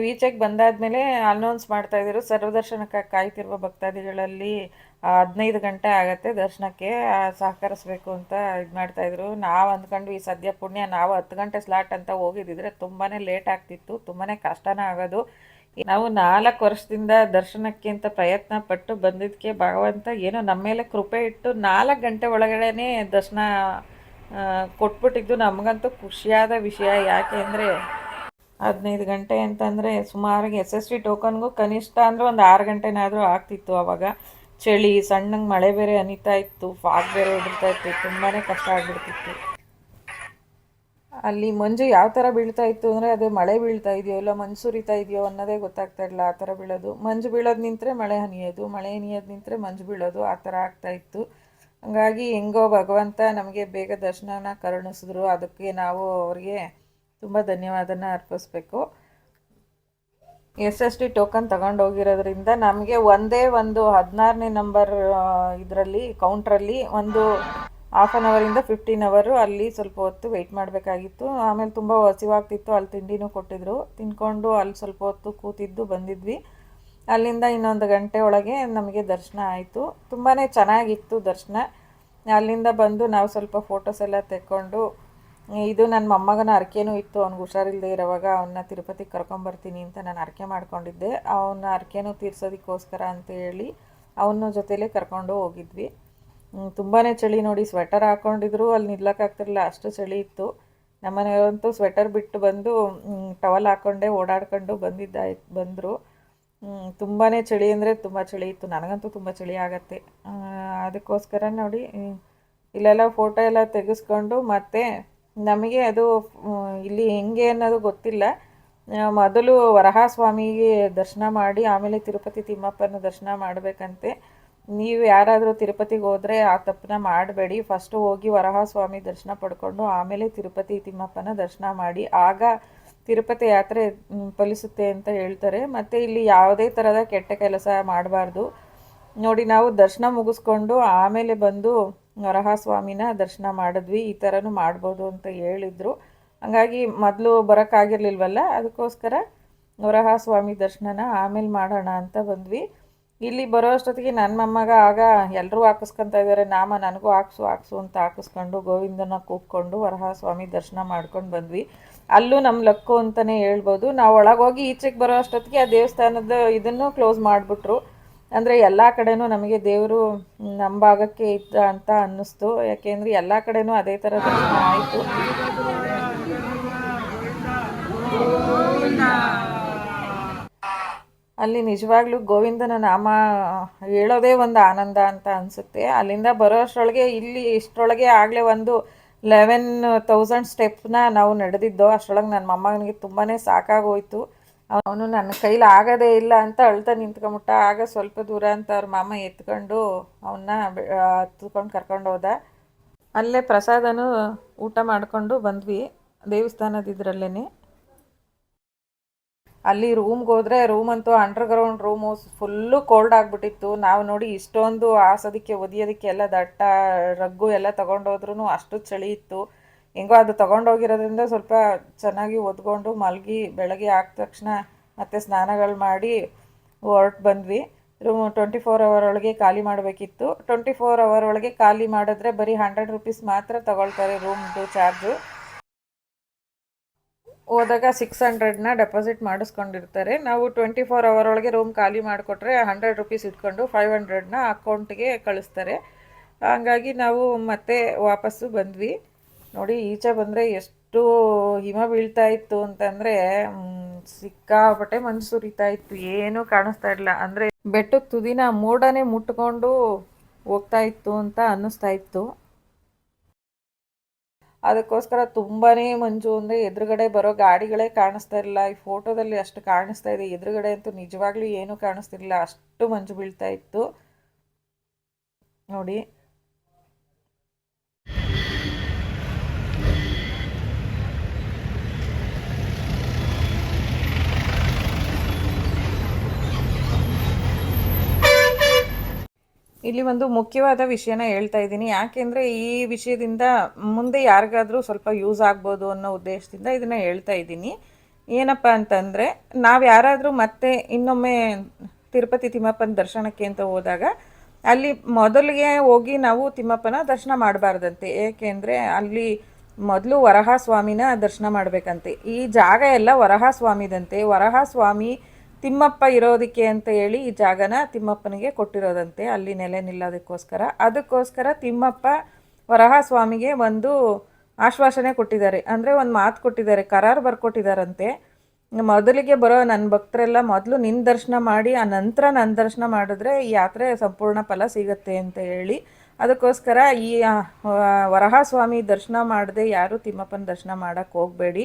ಈಚೆಗೆ ಬಂದಾದಮೇಲೆ ಅನೌನ್ಸ್ ಮಾಡ್ತಾಯಿದ್ರು ಸರ್ವದರ್ಶನಕ್ಕೆ ಕಾಯ್ತಿರುವ ಭಕ್ತಾದಿಗಳಲ್ಲಿ 15 ಗಂಟೆ ಆಗುತ್ತೆ ದರ್ಶನಕ್ಕೆ ಸಹಕರಿಸ್ಬೇಕು ಅಂತ ಇದು ಮಾಡ್ತಾಯಿದ್ರು. ನಾವು ಅಂದ್ಕೊಂಡ್ವಿ ಸದ್ಯ ಪುಣ್ಯ ನಾವು 10 ಗಂಟೆ ಸ್ಲಾಟ್ ಅಂತ ಹೋಗಿದ್ದಿದ್ರೆ ತುಂಬಾ ಲೇಟ್ ಆಗ್ತಿತ್ತು, ತುಂಬಾ ಕಷ್ಟನೇ ಆಗೋದು. ನಾವು 4 ವರ್ಷದಿಂದ ದರ್ಶನಕ್ಕೆ ಅಂತ ಪ್ರಯತ್ನ ಪಟ್ಟು ಬಂದಿದ್ದಕ್ಕೆ ಭಗವಂತ ಏನೋ ನಮ್ಮ ಮೇಲೆ ಕೃಪೆ ಇಟ್ಟು 4 ಗಂಟೆ ಒಳಗಡೆನೇ ದರ್ಶನ ಕೊಟ್ಬಿಟ್ಟಿದ್ದು ನಮಗಂತೂ ಖುಷಿಯಾದ ವಿಷಯ. ಯಾಕೆ ಅಂದರೆ 15 ಗಂಟೆ ಅಂತಂದರೆ ಸುಮಾರಿಗೆ SST ಟೋಕನ್ಗೂ ಕನಿಷ್ಠ ಅಂದರೆ ಒಂದು 6 ಗಂಟೆನಾದರೂ ಆಗ್ತಿತ್ತು. ಆವಾಗ ಚಳಿ, ಸಣ್ಣಗೆ ಮಳೆ ಬೇರೆ ಹನಿತಾ ಇತ್ತು, ಫಾಗ್ ಬೇರೆ ಉದುರ್ತಾ ಇತ್ತು, ತುಂಬಾ ಕಷ್ಟ ಆಗಿಬಿಡ್ತಿತ್ತು. ಅಲ್ಲಿ ಮಂಜು ಯಾವ ಥರ ಬೀಳ್ತಾ ಇತ್ತು ಅಂದರೆ ಅದು ಮಳೆ ಬೀಳ್ತಾ ಇದೆಯೋ ಇಲ್ಲ ಮಂಜು ಸುರಿತಾ ಇದೆಯೋ ಅನ್ನೋದೇ ಗೊತ್ತಾಗ್ತಾ ಇಲ್ಲ. ಆ ಥರ ಬೀಳೋದು, ಮಂಜು ಬೀಳೋದು ನಿಂತರೆ ಮಳೆ ಹನಿಯೋದು, ಮಳೆ ಹನಿಯೋದು ನಿಂತರೆ ಮಂಜು ಬೀಳೋದು, ಆ ಥರ ಆಗ್ತಾಯಿತ್ತು. ಹಾಗಾಗಿ ಹೆಂಗೋ ಭಗವಂತ ನಮಗೆ ಬೇಗ ದರ್ಶನನ ಕರುಣಿಸಿದ್ರು. ಅದಕ್ಕೆ ನಾವು ಅವ್ರಿಗೆ ತುಂಬ ಧನ್ಯವಾದನ ಅರ್ಪಿಸ್ಬೇಕು. SST ಟೋಕನ್ ತಗೊಂಡೋಗಿರೋದ್ರಿಂದ ನಮಗೆ ಒಂದೇ ಒಂದು 16ನೇ ನಂಬರ್ ಇದರಲ್ಲಿ ಕೌಂಟ್ರಲ್ಲಿ ಒಂದು 1/2 ಅವರಿಂದ 15 ಅವರು ಅಲ್ಲಿ ಸ್ವಲ್ಪ ಹೊತ್ತು ವೆಯ್ಟ್ ಮಾಡಬೇಕಾಗಿತ್ತು. ಆಮೇಲೆ ತುಂಬ ಹಸಿವಾಗ್ತಿತ್ತು, ಅಲ್ಲಿ ತಿಂಡಿನೂ ಕೊಟ್ಟಿದ್ರು, ತಿನ್ಕೊಂಡು ಅಲ್ಲಿ ಸ್ವಲ್ಪ ಹೊತ್ತು ಕೂತಿದ್ದು ಬಂದಿದ್ವಿ. ಅಲ್ಲಿಂದ ಇನ್ನೊಂದು ಗಂಟೆ ಒಳಗೆ ನಮಗೆ ದರ್ಶನ ಆಯಿತು. ತುಂಬಾ ಚೆನ್ನಾಗಿತ್ತು ದರ್ಶನ. ಅಲ್ಲಿಂದ ಬಂದು ನಾವು ಸ್ವಲ್ಪ ಫೋಟೋಸ್ ಎಲ್ಲ ತೆಕ್ಕೊಂಡು, ಇದು ನನ್ನ ಮೊಮ್ಮಗನ ಅರ್ಕೆನೂ ಇತ್ತು, ಅವ್ನಿಗೆ ಹುಷಾರಿಲ್ಲದೆ ಇರೋವಾಗ ಅವನ್ನ ತಿರುಪತಿಗೆ ಕರ್ಕೊಂಬರ್ತೀನಿ ಅಂತ ನಾನು ಅರ್ಕೆ ಮಾಡ್ಕೊಂಡಿದ್ದೆ. ಅವನ್ನ ಅರ್ಕೆನೂ ತೀರ್ಸೋದಕ್ಕೋಸ್ಕರ ಅಂತ ಹೇಳಿ ಅವನ ಜೊತೆಲೇ ಕರ್ಕೊಂಡು ಹೋಗಿದ್ವಿ. ತುಂಬಾ ಚಳಿ ನೋಡಿ, ಸ್ವೆಟರ್ ಹಾಕ್ಕೊಂಡಿದ್ರು ಅಲ್ಲಿ ನಿಲ್ಲಕ್ಕಾಗ್ತಿರಲಿಲ್ಲ, ಅಷ್ಟು ಚಳಿ ಇತ್ತು. ನಮ್ಮನೆಯವಂತೂ ಸ್ವೆಟರ್ ಬಿಟ್ಟು ಬಂದು ಟವಲ್ ಹಾಕ್ಕೊಂಡೆ ಓಡಾಡ್ಕೊಂಡು ಬಂದರು. ತುಂಬಾ ಚಳಿ ಅಂದರೆ ತುಂಬ ಚಳಿ ಇತ್ತು, ನನಗಂತೂ ತುಂಬ ಚಳಿ ಆಗತ್ತೆ. ಅದಕ್ಕೋಸ್ಕರ ನೋಡಿ ಇಲ್ಲೆಲ್ಲ ಫೋಟೋ ಎಲ್ಲ ತೆಗೆಸ್ಕೊಂಡು ಮತ್ತೆ ನಮಗೆ ಅದು ಇಲ್ಲಿ ಹೆಂಗೆ ಅನ್ನೋದು ಗೊತ್ತಿಲ್ಲ. ಮೊದಲು ವರಹಸ್ವಾಮಿಗೆ ದರ್ಶನ ಮಾಡಿ ಆಮೇಲೆ ತಿರುಪತಿ ತಿಮ್ಮಪ್ಪನ ದರ್ಶನ ಮಾಡಬೇಕಂತೆ. ನೀವು ಯಾರಾದರೂ ತಿರುಪತಿಗೆ ಹೋದರೆ ಆ ತಪ್ಪನ್ನ ಮಾಡಬೇಡಿ. ಫಸ್ಟು ಹೋಗಿ ವರಹಸ್ವಾಮಿ ದರ್ಶನ ಪಡ್ಕೊಂಡು ಆಮೇಲೆ ತಿರುಪತಿ ತಿಮ್ಮಪ್ಪನ ದರ್ಶನ ಮಾಡಿ, ಆಗ ತಿರುಪತಿ ಯಾತ್ರೆ ಫಲಿಸುತ್ತೆ ಅಂತ ಹೇಳ್ತಾರೆ. ಮತ್ತು ಇಲ್ಲಿ ಯಾವುದೇ ಥರದ ಕೆಟ್ಟ ಕೆಲಸ ಮಾಡಬಾರ್ದು. ನೋಡಿ, ನಾವು ದರ್ಶನ ಮುಗಿಸ್ಕೊಂಡು ಆಮೇಲೆ ಬಂದು ವರಹಸ್ವಾಮಿನ ದರ್ಶನ ಮಾಡಿದ್ವಿ. ಈ ಥರನೂ ಮಾಡ್ಬೋದು ಅಂತ ಹೇಳಿದರು. ಹಾಗಾಗಿ ಮೊದಲು ಬರೋಕ್ಕಾಗಿರ್ಲಿಲ್ವಲ್ಲ, ಅದಕ್ಕೋಸ್ಕರ ವರಹಸ್ವಾಮಿ ದರ್ಶನನ ಆಮೇಲೆ ಮಾಡೋಣ ಅಂತ ಬಂದ್ವಿ. ಇಲ್ಲಿ ಬರೋ ಅಷ್ಟೊತ್ತಿಗೆ ನನ್ನ ಮೊಮ್ಮಗ ಆಗ ಎಲ್ಲರೂ ಹಾಕಿಸ್ಕೊತಾ ಇದ್ದಾರೆ, ನನಗೂ ಹಾಕ್ಸು ಅಂತ ಹಾಕಿಸ್ಕೊಂಡು ಗೋವಿಂದನ ಕೂಗ್ಕೊಂಡು ವರಹಸ್ವಾಮಿ ದರ್ಶನ ಮಾಡ್ಕೊಂಡು ಬಂದ್ವಿ. ಅಲ್ಲೂ ನಮ್ಮ ಲಕ್ಕು ಅಂತಲೇ ಹೇಳ್ಬೋದು. ನಾವು ಒಳಗೋಗಿ ಈಚೆಗೆ ಬರೋ ಅಷ್ಟೊತ್ತಿಗೆ ಆ ದೇವಸ್ಥಾನದ ಇದನ್ನು ಕ್ಲೋಸ್ ಮಾಡಿಬಿಟ್ರು. ಅಂದರೆ ಎಲ್ಲ ಕಡೆನೂ ನಮಗೆ ದೇವರು ನಮ್ಮ ಭಾಗಕ್ಕೆ ಇದ್ದ ಅಂತ ಅನ್ನಿಸ್ತು. ಯಾಕೆಂದರೆ ಎಲ್ಲ ಕಡೆನೂ ಅದೇ ಥರ ದರ್ಶನ ಆಯಿತು. ಅಲ್ಲಿ ನಿಜವಾಗ್ಲೂ ಗೋವಿಂದನ ನಾಮ ಹೇಳೋದೇ ಒಂದು ಆನಂದ ಅಂತ ಅನಿಸುತ್ತೆ. ಅಲ್ಲಿಂದ ಬರೋ ಅಷ್ಟರೊಳಗೆ ಇಲ್ಲಿ ಇಷ್ಟರೊಳಗೆ ಆಗಲೇ ಒಂದು 11,000 ಸ್ಟೆಪ್ನ ನಾವು ನಡೆದಿದ್ದೋ. ಅಷ್ಟರೊಳಗೆ ನನ್ನ ಮೊಮ್ಮಗನಿಗೆ ತುಂಬಾ ಸಾಕಾಗೋಯ್ತು. ಅವನು ನನ್ನ ಕೈಲಿ ಆಗೋದೇ ಇಲ್ಲ ಅಂತ ಅಳ್ತಾ ನಿಂತ್ಕೊಂಬಿಟ್ಟ. ಆಗ ಸ್ವಲ್ಪ ದೂರ ಅಂತ ಅವ್ರ ಮಾಮ ಎತ್ಕೊಂಡು ಅವನ್ನ ಹತ್ಕೊಂಡು ಕರ್ಕೊಂಡು ಹೋದ. ಅಲ್ಲೇ ಪ್ರಸಾದನೂ ಊಟ ಮಾಡಿಕೊಂಡು ಬಂದ್ವಿ ದೇವಸ್ಥಾನದಿದ್ರಲ್ಲೇ. ಅಲ್ಲಿ ರೂಮ್ಗೆ ಹೋದರೆ ರೂಮಂತೂ ಅಂಡರ್ಗ್ರೌಂಡ್ ರೂಮು ಫುಲ್ಲು ಕೋಲ್ಡ್ ಆಗಿಬಿಟ್ಟಿತ್ತು. ನಾವು ನೋಡಿ ಇಷ್ಟೊಂದು ಆಸೋದಕ್ಕೆ ಒದಿಯೋದಕ್ಕೆ ಎಲ್ಲ ದಟ್ಟ ರಗ್ಗು ಎಲ್ಲ ತೊಗೊಂಡೋದ್ರೂ ಅಷ್ಟು ಚಳಿ ಇತ್ತು. ಹೆಂಗೋ ಅದು ತೊಗೊಂಡೋಗಿರೋದ್ರಿಂದ ಸ್ವಲ್ಪ ಚೆನ್ನಾಗಿ ಒದ್ಕೊಂಡು ಮಲಗಿ ಬೆಳಗ್ಗೆ ಆದ ತಕ್ಷಣ ಮತ್ತೆ ಸ್ನಾನಗಳು ಮಾಡಿ ಹೊರಟು ಬಂದ್ವಿ. ರೂಮ್ 24 ಅವರ್ ಒಳಗೆ ಖಾಲಿ ಮಾಡಬೇಕಿತ್ತು. 24 ಅವರ್ ಒಳಗೆ ಖಾಲಿ ಮಾಡಿದ್ರೆ ಬರೀ 100 ರೂಪೀಸ್ ಮಾತ್ರ ತಗೊಳ್ತಾರೆ ರೂಮ್ದು ಚಾರ್ಜು. ಹೋದಾಗ 600ನ ಡೆಪಾಸಿಟ್ ಮಾಡಿಸ್ಕೊಂಡಿರ್ತಾರೆ. ನಾವು 24 ಅವರ್ ಒಳಗೆ ರೂಮ್ ಖಾಲಿ ಮಾಡಿಕೊಟ್ರೆ 100 ರೂಪೀಸ್ ಇಟ್ಕೊಂಡು 500ನ ಅಕೌಂಟಿಗೆ ಕಳಿಸ್ತಾರೆ. ಹಾಗಾಗಿ ನಾವು ಮತ್ತೆ ವಾಪಸ್ಸು ಬಂದ್ವಿ. ನೋಡಿ, ಈಚೆ ಬಂದರೆ ಎಷ್ಟು ಹಿಮ ಬೀಳ್ತಾ ಇತ್ತು ಅಂತಂದರೆ ಸಿಕ್ಕಾಪಟ್ಟೆ ಮಂಜು ಸುರಿತಾ ಇತ್ತು, ಏನೂ ಕಾಣಿಸ್ತಾ ಇಲ್ಲ. ಅಂದರೆ ಬೆಟ್ಟದ ತುದಿನ ಮೋಡನೇ ಮುಟ್ಕೊಂಡು ಹೋಗ್ತಾ ಇತ್ತು ಅಂತ ಅನ್ನಿಸ್ತಾ ಇತ್ತು. ಅದಕ್ಕೋಸ್ಕರ ತುಂಬಾ ಮಂಜು. ಅಂದರೆ ಎದುರುಗಡೆ ಬರೋ ಗಾಡಿಗಳೇ ಕಾಣಿಸ್ತಾ ಇರಲಿಲ್ಲ. ಈ ಫೋಟೋದಲ್ಲಿ ಅಷ್ಟು ಕಾಣಿಸ್ತಾ ಇದೆ, ಎದುರುಗಡೆ ಅಂತೂ ನಿಜವಾಗ್ಲೂ ಏನೂ ಕಾಣಿಸ್ತಿರ್ಲಿಲ್ಲ, ಅಷ್ಟು ಮಂಜು ಬೀಳ್ತಾ ಇತ್ತು ನೋಡಿ. ಇಲ್ಲಿ ಒಂದು ಮುಖ್ಯವಾದ ವಿಷಯನ ಹೇಳ್ತಾ ಇದ್ದೀನಿ. ಯಾಕೆಂದರೆ ಈ ವಿಷಯದಿಂದ ಮುಂದೆ ಯಾರಿಗಾದರೂ ಸ್ವಲ್ಪ ಯೂಸ್ ಆಗ್ಬೋದು ಅನ್ನೋ ಉದ್ದೇಶದಿಂದ ಇದನ್ನು ಹೇಳ್ತಾ ಇದ್ದೀನಿ. ಏನಪ್ಪ ಅಂತಂದರೆ, ನಾವು ಯಾರಾದರೂ ಮತ್ತೆ ಇನ್ನೊಮ್ಮೆ ತಿರುಪತಿ ತಿಮ್ಮಪ್ಪನ ದರ್ಶನಕ್ಕೆ ಅಂತ ಹೋದಾಗ ಅಲ್ಲಿ ಮೊದಲಿಗೆ ಹೋಗಿ ನಾವು ತಿಮ್ಮಪ್ಪನ ದರ್ಶನ ಮಾಡಬಾರ್ದಂತೆ. ಏಕೆಂದರೆ ಅಲ್ಲಿ ಮೊದಲು ವರಹ ಸ್ವಾಮಿನ ದರ್ಶನ ಮಾಡಬೇಕಂತೆ. ಈ ಜಾಗ ಎಲ್ಲ ವರಹ ಸ್ವಾಮಿದಂತೆ. ವರಹ ಸ್ವಾಮಿ ತಿಮ್ಮಪ್ಪ ಇರೋದಕ್ಕೆ ಅಂತ ಹೇಳಿ ಈ ಜಾಗನ ತಿಮ್ಮಪ್ಪನಿಗೆ ಕೊಟ್ಟಿರೋದಂತೆ, ಅಲ್ಲಿ ನೆಲೆ ನಿಲ್ಲೋದಕ್ಕೋಸ್ಕರ. ಅದಕ್ಕೋಸ್ಕರ ತಿಮ್ಮಪ್ಪ ವರಹ ಸ್ವಾಮಿಗೆ ಒಂದು ಆಶ್ವಾಸನೆ ಕೊಟ್ಟಿದ್ದಾರೆ, ಅಂದರೆ ಒಂದು ಮಾತು ಕೊಟ್ಟಿದ್ದಾರೆ, ಕರಾರು ಬರ್ಕೊಟ್ಟಿದ್ದಾರಂತೆ. ಮೊದಲಿಗೆ ಬರೋ ನನ್ನ ಭಕ್ತರೆಲ್ಲ ಮೊದಲು ನಿನ್ನ ದರ್ಶನ ಮಾಡಿ ಆ ನಂತರ ನನ್ನ ದರ್ಶನ ಮಾಡಿದ್ರೆ ಈ ಯಾತ್ರೆ ಸಂಪೂರ್ಣ ಫಲ ಸಿಗತ್ತೆ ಅಂತ ಹೇಳಿ. ಅದಕ್ಕೋಸ್ಕರ ಈ ವರಹ ಸ್ವಾಮಿ ದರ್ಶನ ಮಾಡದೆ ಯಾರೂ ತಿಮ್ಮಪ್ಪನ ದರ್ಶನ ಮಾಡೋಕ್ಕೆ ಹೋಗಬೇಡಿ.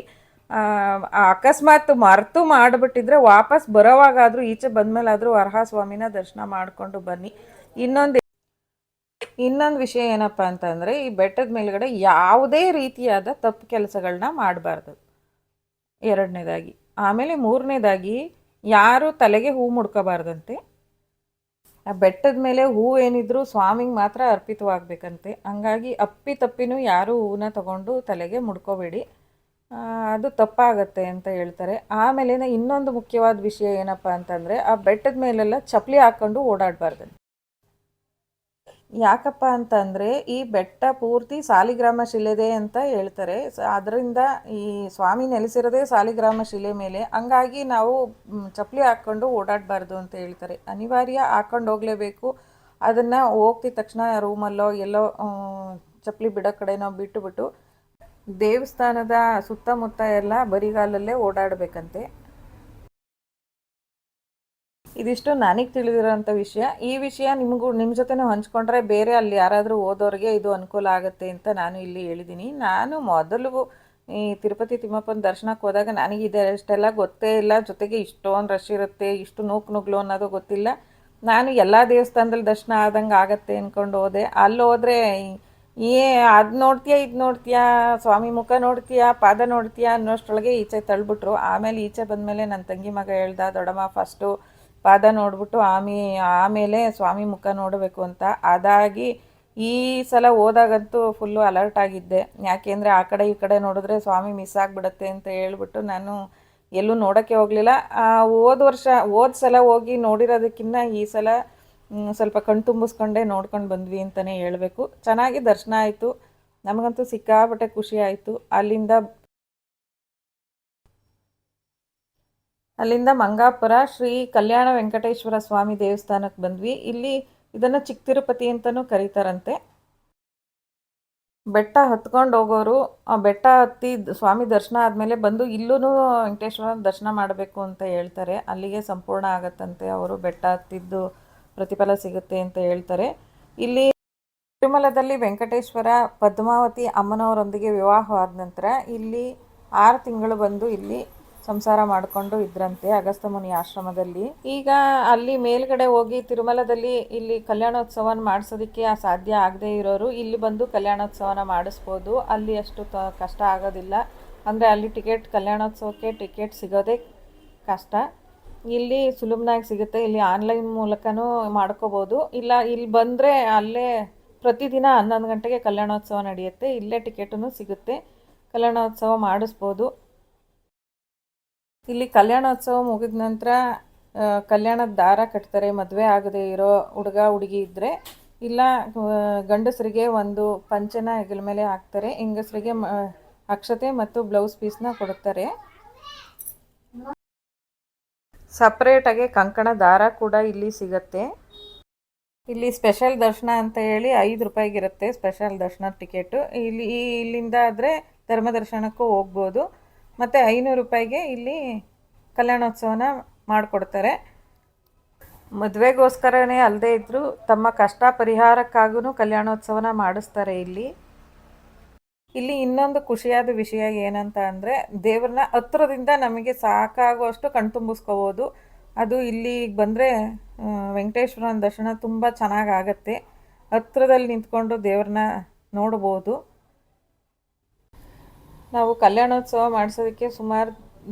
ಅಕಸ್ಮಾತ್ ಮರೆತು ಮಾಡಿಬಿಟ್ಟಿದ್ರೆ ವಾಪಸ್ ಬರೋವಾಗಾದರೂ ಈಚೆ ಬಂದಮೇಲಾದರೂ ವರಹ ಸ್ವಾಮಿನ ದರ್ಶನ ಮಾಡಿಕೊಂಡು ಬನ್ನಿ. ಇನ್ನೊಂದು ವಿಷಯ ಏನಪ್ಪ ಅಂತಂದರೆ, ಈ ಬೆಟ್ಟದ ಮೇಲ್ಗಡೆ ಯಾವುದೇ ರೀತಿಯಾದ ತಪ್ಪು ಕೆಲಸಗಳನ್ನ ಮಾಡಬಾರ್ದು, ಎರಡನೇದಾಗಿ. ಆಮೇಲೆ ಮೂರನೇದಾಗಿ ಯಾರು ತಲೆಗೆ ಹೂ ಮುಡ್ಕೋಬಾರ್ದಂತೆ. ಆ ಬೆಟ್ಟದ ಮೇಲೆ ಹೂವೇನಿದ್ರು ಸ್ವಾಮಿಗೆ ಮಾತ್ರ ಅರ್ಪಿತವಾಗಬೇಕಂತೆ. ಹಂಗಾಗಿ ಅಪ್ಪಿತಪ್ಪಿನೂ ಯಾರೂ ಹೂವನ್ನ ತಗೊಂಡು ತಲೆಗೆ ಮುಡ್ಕೋಬೇಡಿ, ಅದು ತಪ್ಪಾಗತ್ತೆ ಅಂತ ಹೇಳ್ತಾರೆ. ಆಮೇಲೆ ಇನ್ನೊಂದು ಮುಖ್ಯವಾದ ವಿಷಯ ಏನಪ್ಪ ಅಂತಂದರೆ, ಆ ಬೆಟ್ಟದ ಮೇಲೆಲ್ಲ ಚಪ್ಪಲಿ ಹಾಕ್ಕೊಂಡು ಓಡಾಡಬಾರ್ದಂತೆ. ಯಾಕಪ್ಪ ಅಂತಂದರೆ ಈ ಬೆಟ್ಟ ಪೂರ್ತಿ ಸಾಲಿಗ್ರಾಮ ಶಿಲೆದೆ ಅಂತ ಹೇಳ್ತಾರೆ. ಅದರಿಂದ ಈ ಸ್ವಾಮಿ ನೆಲೆಸಿರೋದೇ ಸಾಲಿಗ್ರಾಮ ಶಿಲೆ ಮೇಲೆ. ಹಂಗಾಗಿ ನಾವು ಚಪ್ಪಲಿ ಹಾಕ್ಕೊಂಡು ಓಡಾಡಬಾರ್ದು ಅಂತ ಹೇಳ್ತಾರೆ. ಅನಿವಾರ್ಯ ಹಾಕ್ಕೊಂಡು ಹೋಗಲೇಬೇಕು. ಅದನ್ನು ಹೋಗ್ತಿದ ತಕ್ಷಣ ರೂಮಲ್ಲೋ ಎಲ್ಲೋ ಚಪ್ಪಲಿ ಬಿಡೋ ಕಡೆನೋ ಬಿಟ್ಟುಬಿಟ್ಟು ದೇವಸ್ಥಾನದ ಸುತ್ತಮುತ್ತ ಎಲ್ಲ ಬರಿಗಾಲಲ್ಲೇ ಓಡಾಡಬೇಕಂತೆ. ಇದಿಷ್ಟು ನನಗೆ ತಿಳಿದಿರೋಂಥ ವಿಷಯ. ಈ ವಿಷಯ ನಿಮ್ಮ ಜೊತೆನೂ ಹಂಚ್ಕೊಂಡ್ರೆ ಬೇರೆ ಅಲ್ಲಿ ಯಾರಾದರೂ ಓದೋರಿಗೆ ಇದು ಅನುಕೂಲ ಆಗುತ್ತೆ ಅಂತ ನಾನು ಇಲ್ಲಿ ಹೇಳಿದ್ದೀನಿ. ನಾನು ಮೊದಲು ಈ ತಿರುಪತಿ ತಿಮ್ಮಪ್ಪನ ದರ್ಶನಕ್ಕೆ ಹೋದಾಗ ನನಗಿದೆ ಅಷ್ಟೆಲ್ಲ ಗೊತ್ತೇ ಇಲ್ಲ. ಜೊತೆಗೆ ಇಷ್ಟೊಂದು ರಶ್ ಇರುತ್ತೆ, ಇಷ್ಟು ನುಗ್ಲು ಅನ್ನೋದು ಗೊತ್ತಿಲ್ಲ. ನಾನು ಎಲ್ಲ ದೇವಸ್ಥಾನದಲ್ಲಿ ದರ್ಶನ ಆದಂಗೆ ಆಗತ್ತೆ ಅಂದ್ಕೊಂಡು ಹೋದೆ. ಅಲ್ಲಿ ಹೋದರೆ ಅದು ನೋಡ್ತೀಯಾ, ಇದು ನೋಡ್ತೀಯಾ, ಸ್ವಾಮಿ ಮುಖ ನೋಡ್ತೀಯಾ, ಪಾದ ನೋಡ್ತೀಯಾ ಅನ್ನೋಷ್ಟರೊಳಗೆ ಈಚೆ ತಳ್ಳಿಬಿಟ್ರು. ಆಮೇಲೆ ಈಚೆ ಬಂದಮೇಲೆ ನನ್ನ ತಂಗಿ ಮಗ ಹೇಳ್ದ, ದೊಡ್ಡಮ್ಮ ಫಸ್ಟು ಪಾದ ನೋಡ್ಬಿಟ್ಟು ಆಮೇಲೆ ಸ್ವಾಮಿ ಮುಖ ನೋಡಬೇಕು ಅಂತ. ಅದಾಗಿ ಈ ಸಲ ಹೋದಾಗಂತೂ ಫುಲ್ಲು ಅಲರ್ಟ್ ಆಗಿದ್ದೆ. ಯಾಕೆಂದರೆ ಆ ಕಡೆ ಈ ಕಡೆ ನೋಡಿದ್ರೆ ಸ್ವಾಮಿ ಮಿಸ್ ಆಗಿಬಿಡತ್ತೆ ಅಂತ ಹೇಳ್ಬಿಟ್ಟು ನಾನು ಎಲ್ಲೂ ನೋಡೋಕ್ಕೆ ಹೋಗಲಿಲ್ಲ. ಹೋದ ಸಲ ಹೋಗಿ ನೋಡಿರೋದಕ್ಕಿಂತ ಈ ಸಲ ಸ್ವಲ್ಪ ಕಣ್ ತುಂಬಿಸ್ಕೊಂಡೇ ನೋಡ್ಕೊಂಡು ಬಂದ್ವಿ ಅಂತಲೇ ಹೇಳಬೇಕು. ಚೆನ್ನಾಗಿ ದರ್ಶನ ಆಯಿತು. ನಮಗಂತೂ ಸಿಕ್ಕಾಪಟ್ಟೆ ಖುಷಿ ಆಯಿತು. ಅಲ್ಲಿಂದ ಮಂಗಾಪುರ ಶ್ರೀ ಕಲ್ಯಾಣ ವೆಂಕಟೇಶ್ವರ ಸ್ವಾಮಿ ದೇವಸ್ಥಾನಕ್ಕೆ ಬಂದ್ವಿ. ಇದನ್ನು ಚಿಕ್ಕ ತಿರುಪತಿ ಅಂತಲೂ ಕರೀತಾರಂತೆ. ಬೆಟ್ಟ ಹತ್ಕೊಂಡು ಹೋಗೋರು ಆ ಬೆಟ್ಟ ಹತ್ತಿ ಸ್ವಾಮಿ ದರ್ಶನ ಆದಮೇಲೆ ಬಂದು ಇಲ್ಲೂ ವೆಂಕಟೇಶ್ವರನ ದರ್ಶನ ಮಾಡಬೇಕು ಅಂತ ಹೇಳ್ತಾರೆ. ಅಲ್ಲಿಗೆ ಸಂಪೂರ್ಣ ಆಗತ್ತಂತೆ. ಅವರು ಬೆಟ್ಟ ಹತ್ತಿದ್ದು ಪ್ರತಿಫಲ ಸಿಗುತ್ತೆ ಅಂತ ಹೇಳ್ತಾರೆ. ಇಲ್ಲಿ ತಿರುಮಲದಲ್ಲಿ ವೆಂಕಟೇಶ್ವರ ಪದ್ಮಾವತಿ ಅಮ್ಮನವರೊಂದಿಗೆ ವಿವಾಹವಾದ ನಂತರ ಇಲ್ಲಿ 6 ತಿಂಗಳು ಬಂದು ಇಲ್ಲಿ ಸಂಸಾರ ಮಾಡಿಕೊಂಡು ಇದ್ರಂತೆ ಅಗಸ್ತ್ಯ ಮುನಿ ಆಶ್ರಮದಲ್ಲಿ. ಈಗ ಅಲ್ಲಿ ಮೇಲ್ಗಡೆ ಹೋಗಿ ತಿರುಮಲದಲ್ಲಿ ಇಲ್ಲಿ ಕಲ್ಯಾಣೋತ್ಸವನ ಮಾಡಿಸೋದಕ್ಕೆ ಸಾಧ್ಯ ಆಗದೆ ಇರೋರು ಇಲ್ಲಿ ಬಂದು ಕಲ್ಯಾಣೋತ್ಸವನ ಮಾಡಿಸ್ಬೋದು. ಅಲ್ಲಿ ಅಷ್ಟು ಕಷ್ಟ ಆಗೋದಿಲ್ಲ. ಅಂದರೆ ಅಲ್ಲಿ ಕಲ್ಯಾಣೋತ್ಸವಕ್ಕೆ ಟಿಕೆಟ್ ಸಿಗೋದೇ ಕಷ್ಟ. ಇಲ್ಲಿ ಸುಲಭನಾಗಿ ಸಿಗುತ್ತೆ. ಇಲ್ಲಿ ಆನ್ಲೈನ್ ಮೂಲಕನೂ ಮಾಡ್ಕೋಬೋದು. ಇಲ್ಲ ಇಲ್ಲಿ ಬಂದರೆ ಅಲ್ಲೇ ಪ್ರತಿದಿನ 11 ಗಂಟೆಗೆ ಕಲ್ಯಾಣೋತ್ಸವ ನಡೆಯುತ್ತೆ. ಇಲ್ಲೇ ಟಿಕೆಟೂ ಸಿಗುತ್ತೆ, ಕಲ್ಯಾಣೋತ್ಸವ ಮಾಡಿಸ್ಬೋದು. ಇಲ್ಲಿ ಕಲ್ಯಾಣೋತ್ಸವ ಮುಗಿದ ನಂತರ ಕಲ್ಯಾಣದ ದಾರ ಕಟ್ತಾರೆ. ಮದುವೆ ಆಗದೆ ಇರೋ ಹುಡುಗ ಹುಡುಗಿ ಇದ್ದರೆ, ಇಲ್ಲ ಗಂಡಸರಿಗೆ ಒಂದು ಪಂಚನ ಹೆಗಲ ಮೇಲೆ ಹಾಕ್ತಾರೆ, ಹೆಂಗಸರಿಗೆ ಅಕ್ಷತೆ ಮತ್ತು ಬ್ಲೌಸ್ ಪೀಸ್ನ ಕೊಡ್ತಾರೆ. ಸಪ್ರೇಟಾಗಿ ಕಂಕಣ ದಾರ ಕೂಡ ಇಲ್ಲಿ ಸಿಗತ್ತೆ. ಇಲ್ಲಿ ಸ್ಪೆಷಲ್ ದರ್ಶನ ಅಂತ ಹೇಳಿ 5 ರೂಪಾಯಿಗಿರುತ್ತೆ ಸ್ಪೆಷಲ್ ದರ್ಶನ ಟಿಕೆಟು. ಇಲ್ಲಿಂದ ಆದರೆ ಧರ್ಮ ದರ್ಶನಕ್ಕೂ ಹೋಗ್ಬೋದು. ಮತ್ತು 500 ರೂಪಾಯಿಗೆ ಇಲ್ಲಿ ಕಲ್ಯಾಣೋತ್ಸವನ ಮಾಡಿಕೊಡ್ತಾರೆ. ಮದುವೆಗೋಸ್ಕರನೇ ಅಲ್ಲದೆ ಇದ್ದರೂ ತಮ್ಮ ಕಷ್ಟ ಪರಿಹಾರಕ್ಕಾಗೂ ಕಲ್ಯಾಣೋತ್ಸವನ ಮಾಡಿಸ್ತಾರೆ ಇಲ್ಲಿ. ಇನ್ನೊಂದು ಖುಷಿಯಾದ ವಿಷಯ ಏನಂತ ಅಂದರೆ, ದೇವ್ರನ್ನ ಹತ್ರದಿಂದ ನಮಗೆ ಸಾಕಾಗುವಷ್ಟು ಕಣ್ತುಂಬಿಸ್ಕೋಬೋದು. ಅದು ಇಲ್ಲಿಗೆ ಬಂದರೆ ವೆಂಕಟೇಶ್ವರನ ದರ್ಶನ ತುಂಬ ಚೆನ್ನಾಗಾಗತ್ತೆ. ಹತ್ರದಲ್ಲಿ ನಿಂತ್ಕೊಂಡು ದೇವ್ರನ್ನ ನೋಡ್ಬೋದು. ನಾವು ಕಲ್ಯಾಣೋತ್ಸವ ಮಾಡಿಸೋದಕ್ಕೆ ಸುಮಾರು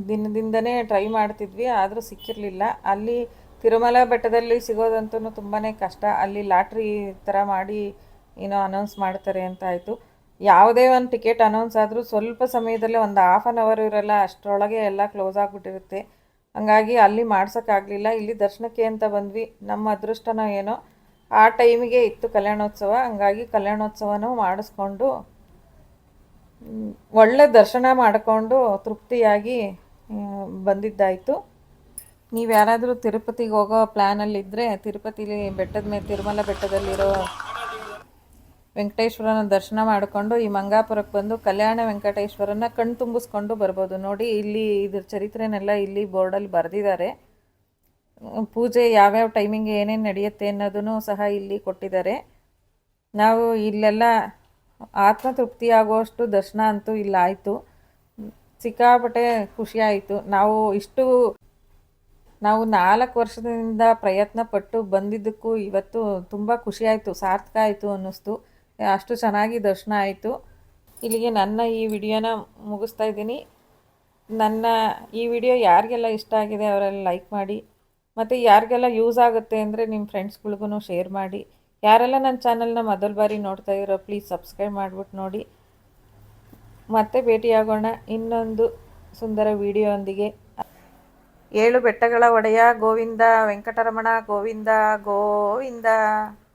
ದಿನದಿಂದನೇ ಟ್ರೈ ಮಾಡ್ತಿದ್ವಿ, ಆದರೂ ಸಿಕ್ಕಿರಲಿಲ್ಲ. ಅಲ್ಲಿ ತಿರುಮಲ ಬೆಟ್ಟದಲ್ಲಿ ಸಿಗೋದಂತೂ ತುಂಬಾ ಕಷ್ಟ. ಅಲ್ಲಿ ಲಾಟ್ರಿ ಥರ ಮಾಡಿ ಏನೋ ಅನೌನ್ಸ್ ಮಾಡ್ತಾರೆ ಅಂತ ಆಯಿತು. ಯಾವುದೇ ಒಂದು ಟಿಕೆಟ್ ಅನೌನ್ಸ್ ಆದರೂ ಸ್ವಲ್ಪ ಸಮಯದಲ್ಲೇ ಒಂದು ಹಾಫ್ ಆನ್ ಅವರ್ ಇರಲ್ಲ, ಅಷ್ಟರೊಳಗೆ ಎಲ್ಲ ಕ್ಲೋಸ್ ಆಗಿಬಿಟ್ಟಿರುತ್ತೆ. ಹಂಗಾಗಿ ಅಲ್ಲಿ ಮಾಡ್ಸೋಕ್ಕಾಗಲಿಲ್ಲ. ಇಲ್ಲಿ ದರ್ಶನಕ್ಕೆ ಅಂತ ಬಂದ್ವಿ. ನಮ್ಮ ಅದೃಷ್ಟನೋ ಏನೋ ಆ ಟೈಮಿಗೆ ಇತ್ತು ಕಲ್ಯಾಣೋತ್ಸವ. ಹಂಗಾಗಿ ಕಲ್ಯಾಣೋತ್ಸವನೂ ಮಾಡಿಸ್ಕೊಂಡು ಒಳ್ಳೆ ದರ್ಶನ ಮಾಡಿಕೊಂಡು ತೃಪ್ತಿಯಾಗಿ ಬಂದಿದ್ದಾಯಿತು. ನೀವು ಯಾರಾದರೂ ತಿರುಪತಿಗೆ ಹೋಗೋ ಪ್ಲ್ಯಾನಲ್ಲಿದ್ದರೆ ತಿರುಪತಿಲಿ ಬೆಟ್ಟದ ಮೇಲೆ ತಿರುಮಲ ಬೆಟ್ಟದಲ್ಲಿರೋ ವೆಂಕಟೇಶ್ವರನ ದರ್ಶನ ಮಾಡಿಕೊಂಡು ಈ ಮಂಗಾಪುರಕ್ಕೆ ಬಂದು ಕಲ್ಯಾಣ ವೆಂಕಟೇಶ್ವರನ ಕಣ್ ತುಂಬಿಸ್ಕೊಂಡು ಬರ್ಬೋದು. ನೋಡಿ ಇಲ್ಲಿ ಇದ್ರ ಚರಿತ್ರೆನೆಲ್ಲ ಇಲ್ಲಿ ಬೋರ್ಡಲ್ಲಿ ಬರೆದಿದ್ದಾರೆ. ಪೂಜೆ ಯಾವ್ಯಾವ ಟೈಮಿಂಗ್ ಏನೇನು ನಡೆಯುತ್ತೆ ಅನ್ನೋದನ್ನು ಸಹ ಇಲ್ಲಿ ಕೊಟ್ಟಿದ್ದಾರೆ. ನಾವು ಇಲ್ಲೆಲ್ಲ ಆತ್ಮತೃಪ್ತಿ ಆಗುವಷ್ಟು ದರ್ಶನ ಅಂತೂ ಇಲ್ಲಾಯಿತು. ಸಿಕ್ಕಾಪಟ್ಟೆ ಖುಷಿ ಆಯಿತು. ನಾವು 4 ವರ್ಷದಿಂದ ಪ್ರಯತ್ನ ಪಟ್ಟು ಬಂದಿದ್ದಕ್ಕೂ ಇವತ್ತು ತುಂಬ ಖುಷಿ ಆಯಿತು, ಸಾರ್ಥಕ ಆಯಿತು ಅನ್ನಿಸ್ತು. ಅಷ್ಟು ಚೆನ್ನಾಗಿ ದರ್ಶನ ಆಯಿತು. ಇಲ್ಲಿಗೆ ನನ್ನ ಈ ವಿಡಿಯೋನ ಮುಗಿಸ್ತಾ ಇದ್ದೀನಿ. ನನ್ನ ಈ ವಿಡಿಯೋ ಯಾರಿಗೆಲ್ಲ ಇಷ್ಟ ಆಗಿದೆ ಅವರೆಲ್ಲ ಲೈಕ್ ಮಾಡಿ, ಮತ್ತು ಯಾರಿಗೆಲ್ಲ ಯೂಸ್ ಆಗುತ್ತೆ ಅಂದರೆ ನಿಮ್ಮ ಫ್ರೆಂಡ್ಸ್ಗಳಿಗೂ ಶೇರ್ ಮಾಡಿ. ಯಾರೆಲ್ಲ ನನ್ನ ಚಾನಲ್ನ ಮೊದಲ ಬಾರಿ ನೋಡ್ತಾ ಇರೋ ಪ್ಲೀಸ್ ಸಬ್ಸ್ಕ್ರೈಬ್ ಮಾಡಿಬಿಟ್ಟು ನೋಡಿ. ಮತ್ತೆ ಭೇಟಿಯಾಗೋಣ ಇನ್ನೊಂದು ಸುಂದರ ವಿಡಿಯೋಂದಿಗೆ. 7 ಬೆಟ್ಟಗಳ ಒಡೆಯ ಗೋವಿಂದ, ವೆಂಕಟರಮಣ ಗೋವಿಂದ ಗೋವಿಂದ.